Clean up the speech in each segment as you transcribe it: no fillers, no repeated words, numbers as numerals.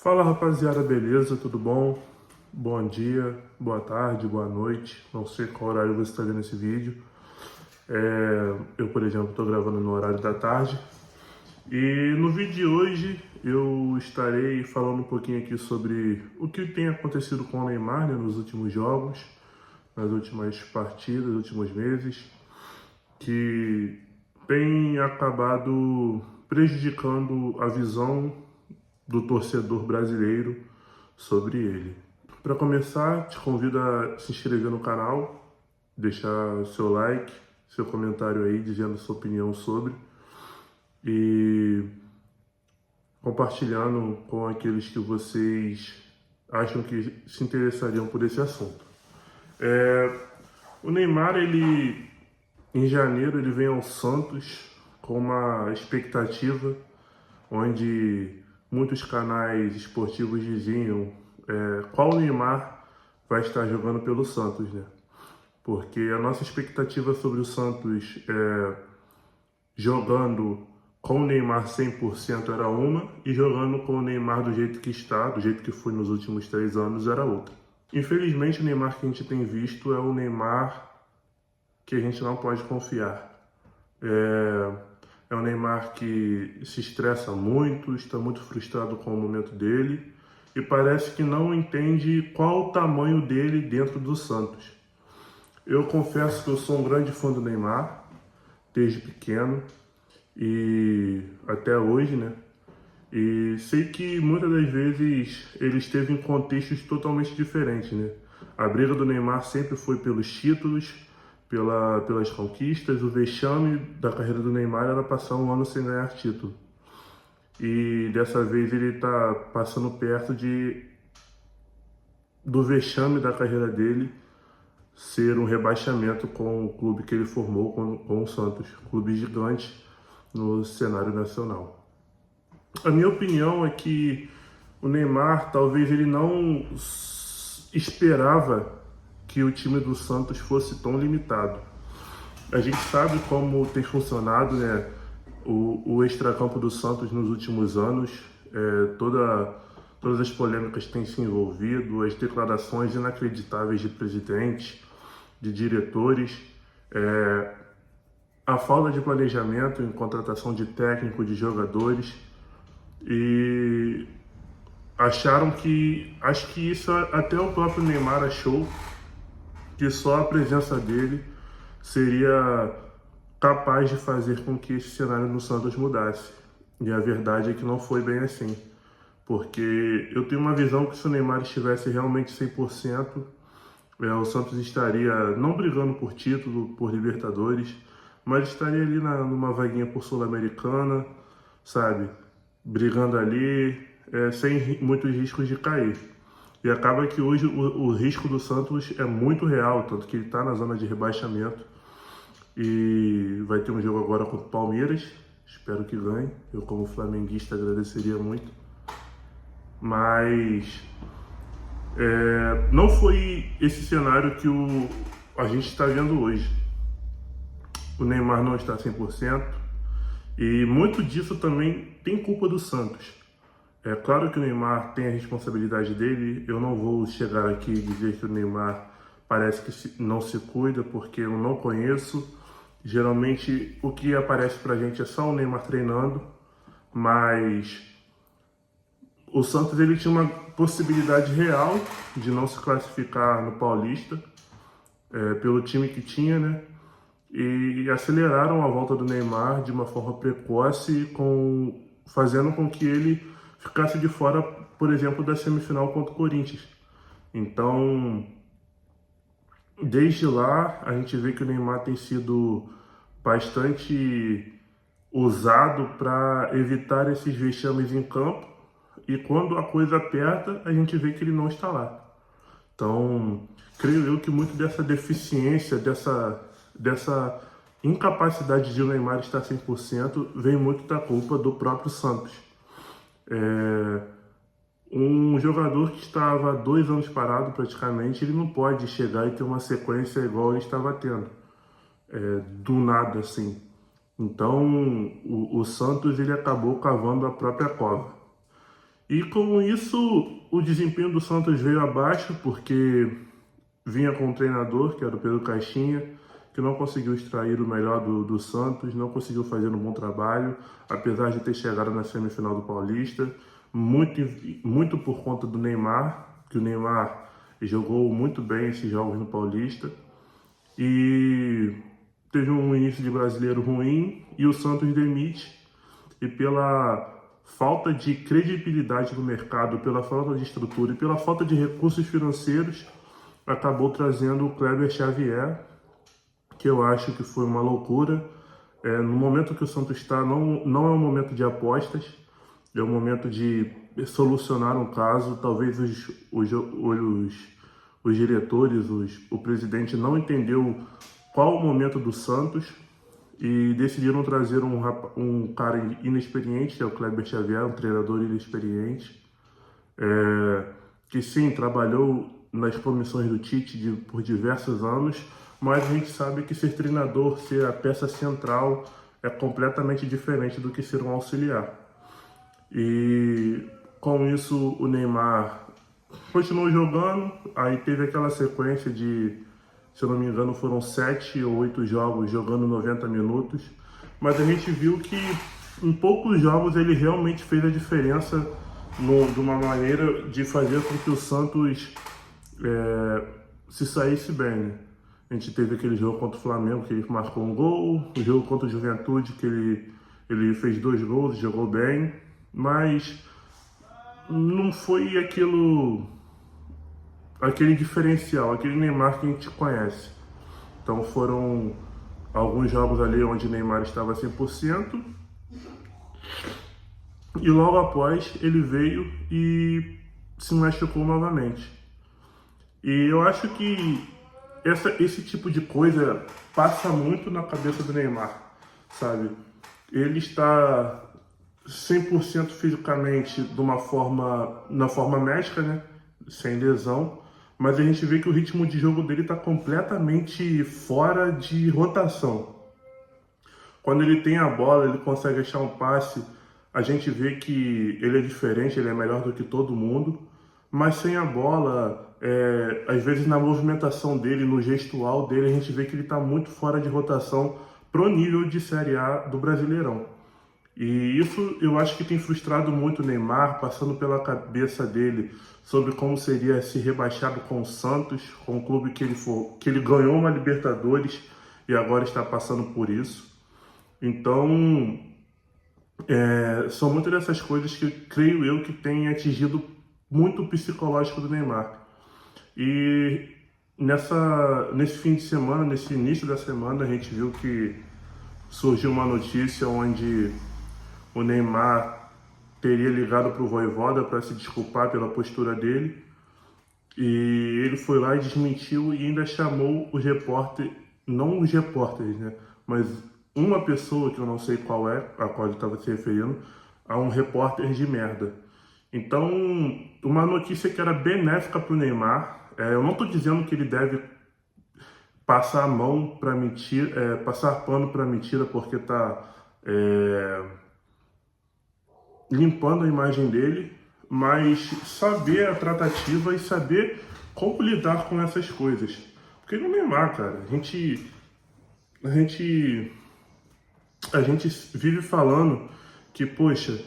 Fala rapaziada, beleza? Tudo bom? Bom dia, boa tarde, boa noite. Não sei qual horário você está vendo esse vídeo. Eu, por exemplo, estou gravando no horário da tarde. E no vídeo de hoje eu estarei falando um pouquinho aqui sobre o que tem acontecido com o Neymar, né, nos últimos jogos, nas últimas partidas, nos últimos meses, que tem acabado prejudicando a visão do torcedor brasileiro sobre ele. Para começar, te convido a se inscrever no canal, deixar seu like, seu comentário aí dizendo sua opinião sobre e compartilhando com aqueles que vocês acham que se interessariam por esse assunto. O Neymar, em janeiro, ele vem ao Santos com uma expectativa onde muitos canais esportivos diziam qual Neymar vai estar jogando pelo Santos, né? Porque a nossa expectativa sobre o Santos jogando com o Neymar 100% era uma, e jogando com o Neymar do jeito que está, do jeito que foi nos últimos 3 anos, era outra. Infelizmente, o Neymar que a gente tem visto é o Neymar que a gente não pode confiar. É um Neymar que se estressa muito, está muito frustrado com o momento dele e parece que não entende qual o tamanho dele dentro do Santos. Eu confesso que eu sou um grande fã do Neymar, desde pequeno e até hoje, né? E sei que muitas das vezes ele esteve em contextos totalmente diferentes, né? A briga do Neymar sempre foi pelos títulos, pelas conquistas. O vexame da carreira do Neymar era passar um ano sem ganhar título. E dessa vez ele está passando perto do vexame da carreira dele ser um rebaixamento com o clube que ele formou, com o Santos, clube gigante no cenário nacional. A minha opinião é que o Neymar, talvez ele não esperava que o time do Santos fosse tão limitado. A gente sabe como tem funcionado, né, o extracampo do Santos nos últimos anos, todas as polêmicas que têm se envolvido, as declarações inacreditáveis de presidentes, de diretores, a falta de planejamento em contratação de técnico, de jogadores, e acho que isso até o próprio Neymar achou, que só a presença dele seria capaz de fazer com que esse cenário no Santos mudasse. E a verdade é que não foi bem assim. Porque eu tenho uma visão que se o Neymar estivesse realmente 100%, o Santos estaria não brigando por título, por Libertadores, mas estaria ali numa vaguinha por Sul-Americana, sabe? Brigando ali, sem muitos riscos de cair. E acaba que hoje o risco do Santos é muito real, tanto que ele está na zona de rebaixamento. E vai ter um jogo agora contra o Palmeiras, espero que ganhe. Eu, como flamenguista, agradeceria muito. Mas não foi esse cenário que a gente está vendo hoje. O Neymar não está 100%, e muito disso também tem culpa do Santos. É claro que o Neymar tem a responsabilidade dele. Eu não vou chegar aqui e dizer que o Neymar parece que não se cuida, porque eu não conheço. Geralmente o que aparece pra gente é só o Neymar treinando, mas o Santos ele tinha uma possibilidade real de não se classificar no Paulista, pelo time que tinha, né? E aceleraram a volta do Neymar de uma forma precoce, fazendo com que ele ficasse de fora, por exemplo, da semifinal contra o Corinthians. Então, desde lá, a gente vê que o Neymar tem sido bastante usado para evitar esses vexames em campo, e quando a coisa aperta, a gente vê que ele não está lá. Então, creio eu que muito dessa deficiência, dessa incapacidade de o Neymar estar 100% vem muito da culpa do próprio Santos. Um jogador que estava 2 anos parado praticamente, ele não pode chegar e ter uma sequência igual ele estava tendo, do nada assim. Então o Santos ele acabou cavando a própria cova. E com isso, o desempenho do Santos veio abaixo, porque vinha com um treinador, que era o Pedro Caixinha, que não conseguiu extrair o melhor do Santos, não conseguiu fazer um bom trabalho, apesar de ter chegado na semifinal do Paulista, muito, muito por conta do Neymar, que o Neymar jogou muito bem esses jogos no Paulista, e teve um início de brasileiro ruim, e o Santos demite, e pela falta de credibilidade no mercado, pela falta de estrutura e pela falta de recursos financeiros, acabou trazendo o Kleber Xavier, que eu acho que foi uma loucura. No momento que o Santos está, não é um momento de apostas, é um momento de solucionar um caso. Talvez os diretores, o presidente não entendeu qual o momento do Santos e decidiram trazer um cara inexperiente, que é o Kleber Xavier, um treinador inexperiente, que sim, trabalhou nas comissões do Tite por diversos anos, mas a gente sabe que ser treinador, ser a peça central, é completamente diferente do que ser um auxiliar. E com isso o Neymar continuou jogando, aí teve aquela sequência de, se eu não me engano, foram 7 ou 8 jogos jogando 90 minutos, mas a gente viu que em poucos jogos ele realmente fez a diferença de uma maneira de fazer com que o Santos se saísse bem, né? A gente teve aquele jogo contra o Flamengo que ele marcou um gol, o jogo contra o Juventude que ele fez 2 gols, jogou bem, mas não foi aquele diferencial, aquele Neymar que a gente conhece. Então foram alguns jogos ali onde o Neymar estava 100% e logo após ele veio e se machucou novamente. E eu acho que esse tipo de coisa passa muito na cabeça do Neymar, sabe? Ele está 100% fisicamente na forma médica, né? Sem lesão, mas a gente vê que o ritmo de jogo dele está completamente fora de rotação. Quando ele tem a bola, ele consegue achar um passe, a gente vê que ele é diferente, ele é melhor do que todo mundo, mas sem a bola, às vezes na movimentação dele, no gestual dele, a gente vê que ele está muito fora de rotação pro nível de Série A do Brasileirão. E isso eu acho que tem frustrado muito o Neymar, passando pela cabeça dele sobre como seria ser rebaixado com o Santos, com o clube que ele ganhou uma Libertadores e agora está passando por isso. Então, são muitas dessas coisas que creio eu que tem atingido muito o psicológico do Neymar. E nesse fim de semana, nesse início da semana, a gente viu que surgiu uma notícia onde o Neymar teria ligado para o Vojvoda para se desculpar pela postura dele. E ele foi lá e desmentiu e ainda chamou os repórteres, não os repórteres, né? Mas uma pessoa, que eu não sei qual é, a qual ele estava se referindo, a um repórter de merda. Então, uma notícia que era benéfica para o Neymar, eu não estou dizendo que ele deve passar a mão para mentira, passar pano para mentira porque está limpando a imagem dele, mas saber a tratativa e saber como lidar com essas coisas. Porque no Neymar, cara, a gente vive falando que, poxa,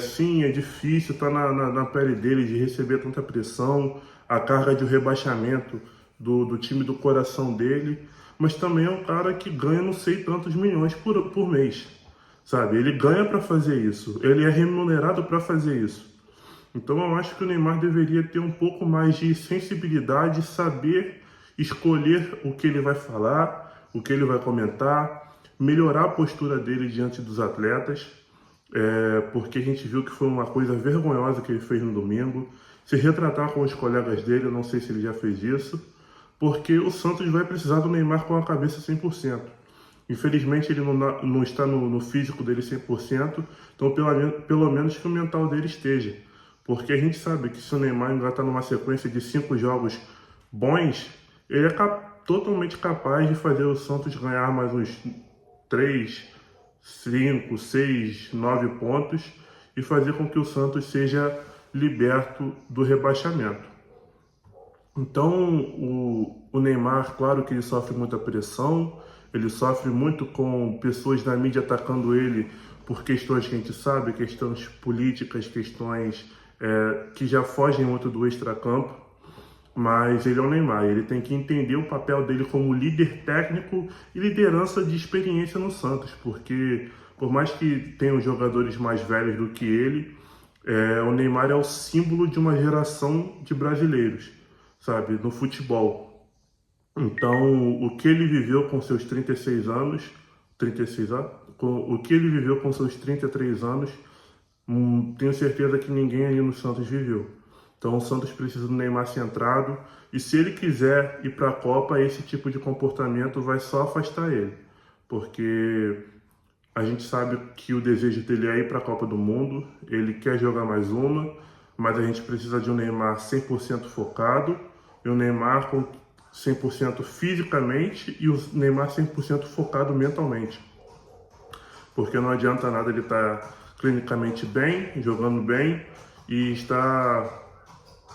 sim, é difícil, tá na pele dele de receber tanta pressão, a carga de rebaixamento do time do coração dele, mas também é um cara que ganha não sei tantos milhões por mês, sabe? Ele ganha para fazer isso, ele é remunerado para fazer isso. Então eu acho que o Neymar deveria ter um pouco mais de sensibilidade, saber escolher o que ele vai falar, o que ele vai comentar, melhorar a postura dele diante dos atletas, porque a gente viu que foi uma coisa vergonhosa que ele fez no domingo. Se retratar com os colegas dele, eu não sei se ele já fez isso, porque o Santos vai precisar do Neymar com a cabeça 100%. Infelizmente ele não está no físico dele 100%, então pelo menos que o mental dele esteja. Porque a gente sabe que se o Neymar ainda está numa sequência de 5 jogos bons, ele é totalmente capaz de fazer o Santos ganhar mais uns 3, 5, 6, 9 pontos e fazer com que o Santos seja liberto do rebaixamento. Então, o Neymar, claro que ele sofre muita pressão, ele sofre muito com pessoas da mídia atacando ele por questões que a gente sabe, questões políticas, questões que já fogem muito do extracampo, mas ele é o Neymar, ele tem que entender o papel dele como líder técnico e liderança de experiência no Santos, porque por mais que tenham jogadores mais velhos do que ele, o Neymar é o símbolo de uma geração de brasileiros, sabe, no futebol. Então, o que ele viveu com seus 36 anos, 36 anos, o que ele viveu com seus 33 anos, tenho certeza que ninguém ali no Santos viveu. Então, o Santos precisa do Neymar centrado, e se ele quiser ir para a Copa, esse tipo de comportamento vai só afastar ele, porque a gente sabe que o desejo dele é ir para a Copa do Mundo, ele quer jogar mais uma, mas a gente precisa de um Neymar 100% focado, e um Neymar com 100% fisicamente e o Neymar 100% focado mentalmente. Porque não adianta nada ele estar clinicamente bem, jogando bem e estar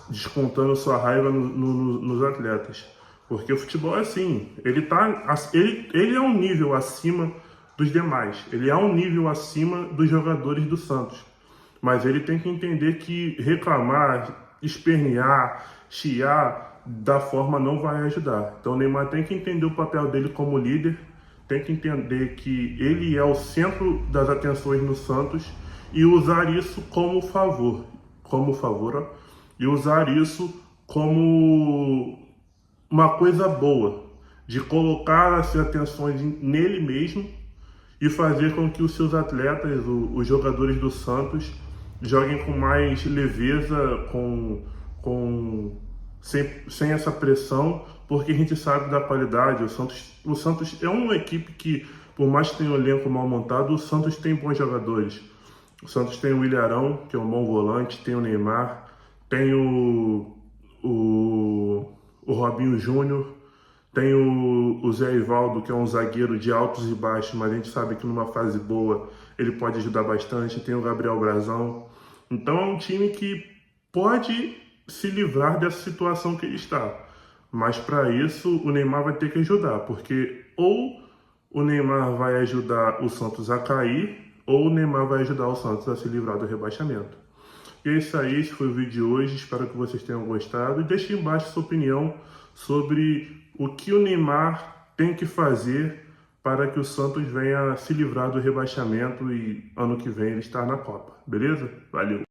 descontando sua raiva nos atletas. Porque o futebol é assim, ele é um nível acima dos demais, ele é um nível acima dos jogadores do Santos. Mas ele tem que entender que reclamar, espernear, chiar da forma não vai ajudar. Então o Neymar tem que entender o papel dele como líder, tem que entender que ele é o centro das atenções no Santos e usar isso como favor, ó, e usar isso como uma coisa boa, de colocar as atenções nele mesmo e fazer com que os seus atletas, os jogadores do Santos, joguem com mais leveza, sem essa pressão, porque a gente sabe da qualidade. O Santos é uma equipe que, por mais que tenha um elenco mal montado, o Santos tem bons jogadores. O Santos tem o Ilharão, que é um bom volante, tem o Neymar, tem o Robinho Júnior, tem o Zé Ivaldo, que é um zagueiro de altos e baixos, mas a gente sabe que numa fase boa ele pode ajudar bastante. Tem o Gabriel Brazão. Então é um time que pode se livrar dessa situação que ele está. Mas para isso o Neymar vai ter que ajudar, porque ou o Neymar vai ajudar o Santos a cair, ou o Neymar vai ajudar o Santos a se livrar do rebaixamento. E é isso aí, esse foi o vídeo de hoje, espero que vocês tenham gostado. E deixe embaixo sua opinião sobre o que o Neymar tem que fazer para que o Santos venha se livrar do rebaixamento e ano que vem ele estar na Copa, beleza? Valeu!